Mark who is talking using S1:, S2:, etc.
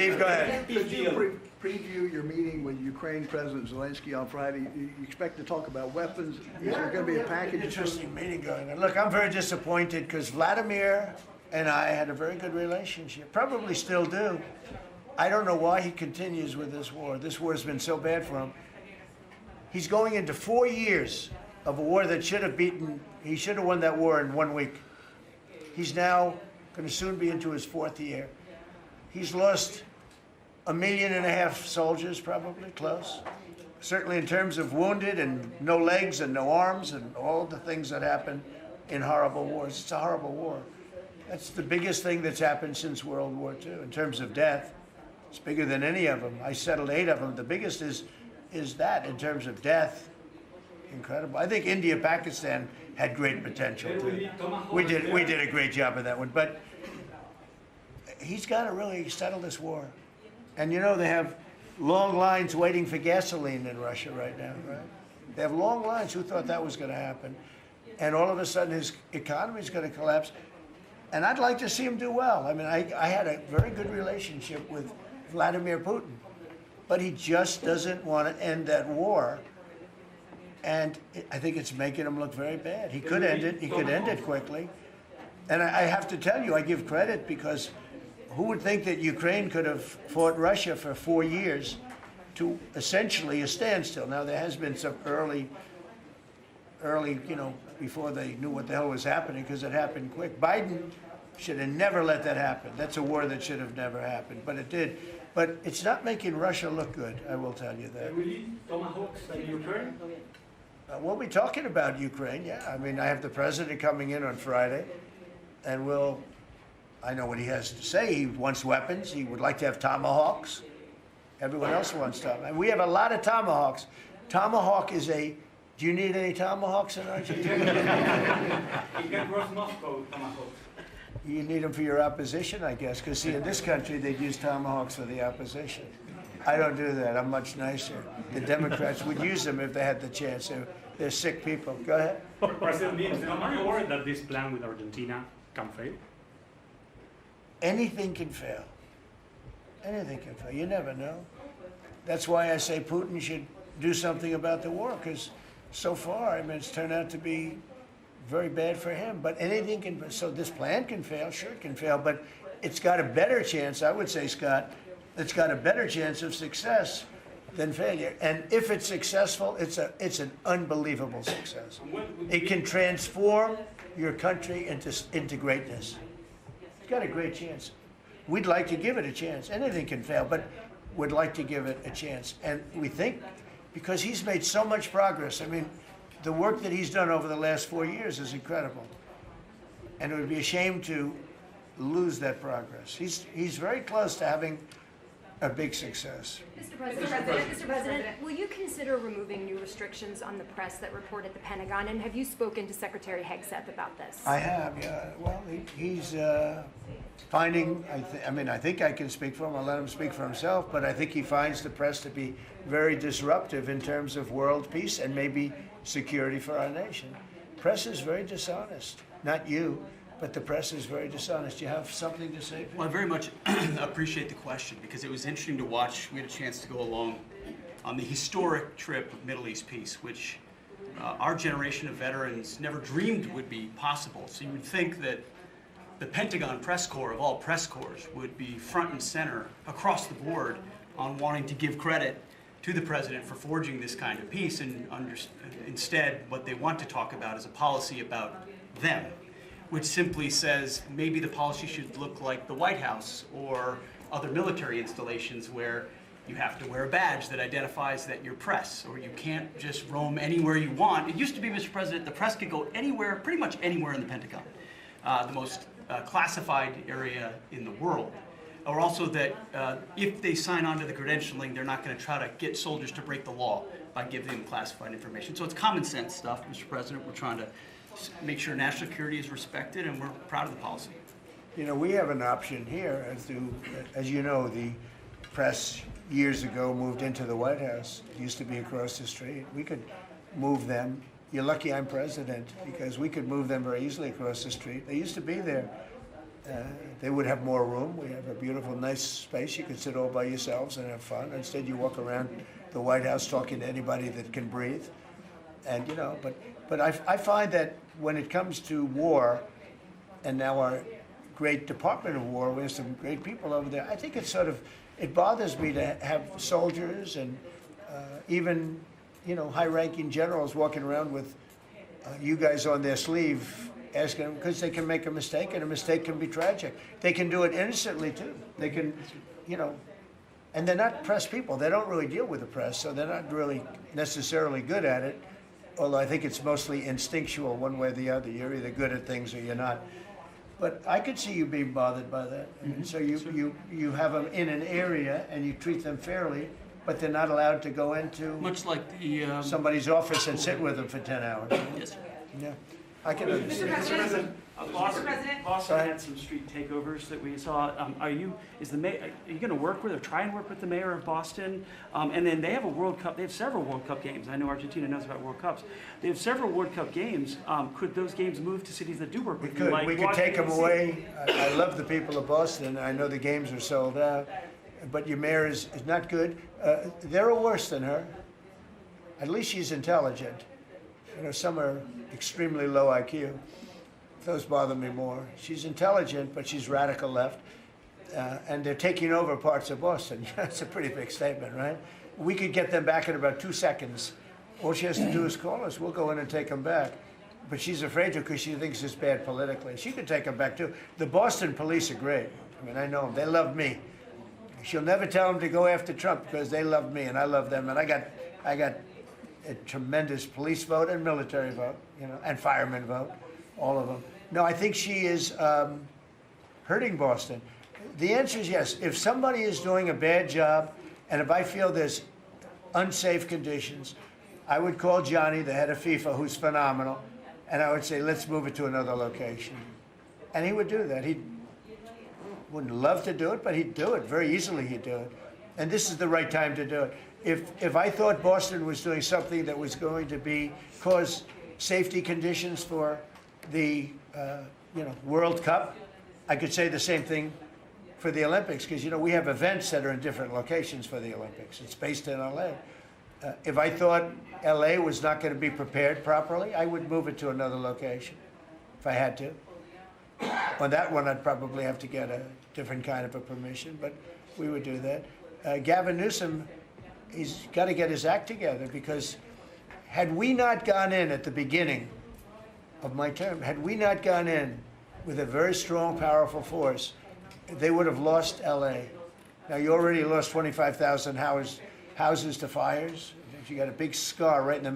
S1: Steve, go ahead.
S2: Could you preview your meeting with Ukraine President Zelensky on Friday? You expect to talk about weapons? Is there going to be a package?
S1: Interesting meeting going on. Look, I'm very disappointed because Vladimir and I had a very good relationship, probably still do. I don't know why he continues with this war. This war has been so bad for him. He's going into 4 years of a war that should have he should have won that war in 1 week. He's now going to soon be into his 4th year. He's lost 1.5 million soldiers, probably, close. Certainly in terms of wounded and no legs and no arms and all the things that happen in horrible wars. It's a horrible war. That's the biggest thing that's happened since World War II in terms of death. It's bigger than any of them. I settled 8 of them. The biggest is that in terms of death. Incredible. I think India, Pakistan had great potential too. We did a great job of that one. But he's got to really settle this war. And you know, they have long lines waiting for gasoline in Russia right now, right? They have long lines. Who thought that was going to happen? And all of a sudden his economy is going to collapse. And I'd like to see him do well. I mean, I had a very good relationship with Vladimir Putin, but he just doesn't want to end that war. And I think it's making him look very bad. He could end it. He could end it quickly. And I have to tell you, I give credit because who would think that Ukraine could have fought Russia for 4 years to essentially a standstill? Now, there has been some early, you know, before they knew what the hell was happening, because it happened quick. Biden should have never let that happen. That's a war that should have never happened, but it did. But it's not making Russia look good, I will tell you that.
S3: Tomahawks in Ukraine?
S1: We'll be talking about Ukraine, yeah. I mean, I have the president coming in on Friday, and I know what he has to say. He wants weapons. He would like to have tomahawks. Everyone else wants tomahawks. And we have a lot of tomahawks. Tomahawk is do you need any tomahawks in Argentina?
S3: You can cross Moscow, tomahawks.
S1: You need them for your opposition, I guess, because see, in this country, they'd use tomahawks for the opposition. I don't do that. I'm much nicer. The Democrats would use them if they had the chance. They're sick people. Go ahead.
S4: President Biden, are you worried that this plan with Argentina can fail?
S1: Anything can fail. Anything can fail. You never know. That's why I say Putin should do something about the war, because so far, I mean, it's turned out to be very bad for him. But anything can, so this plan can fail, sure it can fail, but it's got a better chance, I would say, Scott, it's got a better chance of success than failure. And if it's successful, it's an unbelievable success. It can transform your country into greatness. It's got a great chance. We'd like to give it a chance. Anything can fail, but we'd like to give it a chance. And we think, because he's made so much progress, I mean, the work that he's done over the last 4 years is incredible. And it would be a shame to lose that progress. He's very close to having a big success.
S5: Mr. President, will you consider removing new restrictions on the press that report at the Pentagon? And have you spoken to Secretary Hegseth about this?
S1: I have, yeah. Well, he's finding, I think I can speak for him. I'll let him speak for himself, but I think he finds the press to be very disruptive in terms of world peace and maybe security for our nation. Press is very dishonest. Not you, but the press is very dishonest. You have something to say?
S6: Well, I very much appreciate the question, because it was interesting to watch. We had a chance to go along on the historic trip of Middle East peace, which our generation of veterans never dreamed would be possible. So you would think that the Pentagon press corps, of all press corps, would be front and center across the board on wanting to give credit to the president for forging this kind of peace, and instead what they want to talk about is a policy about them, which simply says maybe the policy should look like the White House or other military installations where you have to wear a badge that identifies that you're press, or you can't just roam anywhere you want. It used to be, Mr. President, the press could go anywhere, pretty much anywhere in the Pentagon, the most classified area in the world. Or also that if they sign on to the credentialing, they're not going to try to get soldiers to break the law by giving them classified information. So it's common sense stuff, Mr. President. We're trying to make sure national security is respected, and we're proud of the policy.
S1: You know, we have an option here. As you know, the press years ago moved into the White House. It used to be across the street. We could move them. You're lucky I'm president, because we could move them very easily across the street. They used to be there. They would have more room. We have a beautiful, nice space. You can sit all by yourselves and have fun. Instead, you walk around the White House talking to anybody that can breathe. And, you know, but I find that when it comes to war, and now our great Department of War, we have some great people over there, I think it's sort of, it bothers me to have soldiers and even, you know, high-ranking generals walking around with you guys on their sleeve asking them, because they can make a mistake, and a mistake can be tragic. They can do it innocently, too. They can, you know, and they're not press people. They don't really deal with the press, so they're not really necessarily good at it, although I think it's mostly instinctual one way or the other. You're either good at things or you're not. But I could see you being bothered by that. And so you have them in an area, and you treat them fairly, but they're not allowed to go into
S6: Much like the
S1: somebody's office and sit with them for 10 hours.
S6: yes, sir.
S1: Yeah, I can understand.
S3: Boston
S1: Sorry?
S3: had some street takeovers that we saw. Are you going to work with or try and work with the mayor of Boston? And then they have a World Cup. They have several World Cup games. I know Argentina knows about World Cups. They have several World Cup games. Could those games move to cities that do work with you? Like
S1: We could take them
S3: Washington,
S1: away. I love the people of Boston. I know the games are sold out, but your mayor is not good. They're worse than her. At least she's intelligent. You know, some are extremely low IQ. Those bother me more. She's intelligent, but she's radical left. And they're taking over parts of Boston. That's a pretty big statement, right? We could get them back in about 2 seconds. All she has to do is call us. We'll go in and take them back. But she's afraid to because she thinks it's bad politically. She could take them back, too. The Boston police are great. I mean, I know them. They love me. She'll never tell them to go after Trump because they love me and I love them. And I got a tremendous police vote and military vote, you know, and fireman vote, all of them. No, I think she is hurting Boston. The answer is yes. If somebody is doing a bad job, and if I feel there's unsafe conditions, I would call Johnny, the head of FIFA, who's phenomenal, and I would say, let's move it to another location. And he would do that. He wouldn't love to do it, but he'd do it. Very easily he'd do it. And this is the right time to do it. If I thought Boston was doing something that was going to cause safety conditions for the World Cup, I could say the same thing for the Olympics, because, you know, we have events that are in different locations for the Olympics. It's based in LA. If I thought LA was not going to be prepared properly, I would move it to another location if I had to. On that one, I'd probably have to get a different kind of a permission, but we would do that. Gavin Newsom, he's got to get his act together, because had we not gone in at the beginning of my term, had we not gone in with a very strong, powerful force, they would have lost LA. Now, you already lost 25,000 houses to fires. You got a big scar right in the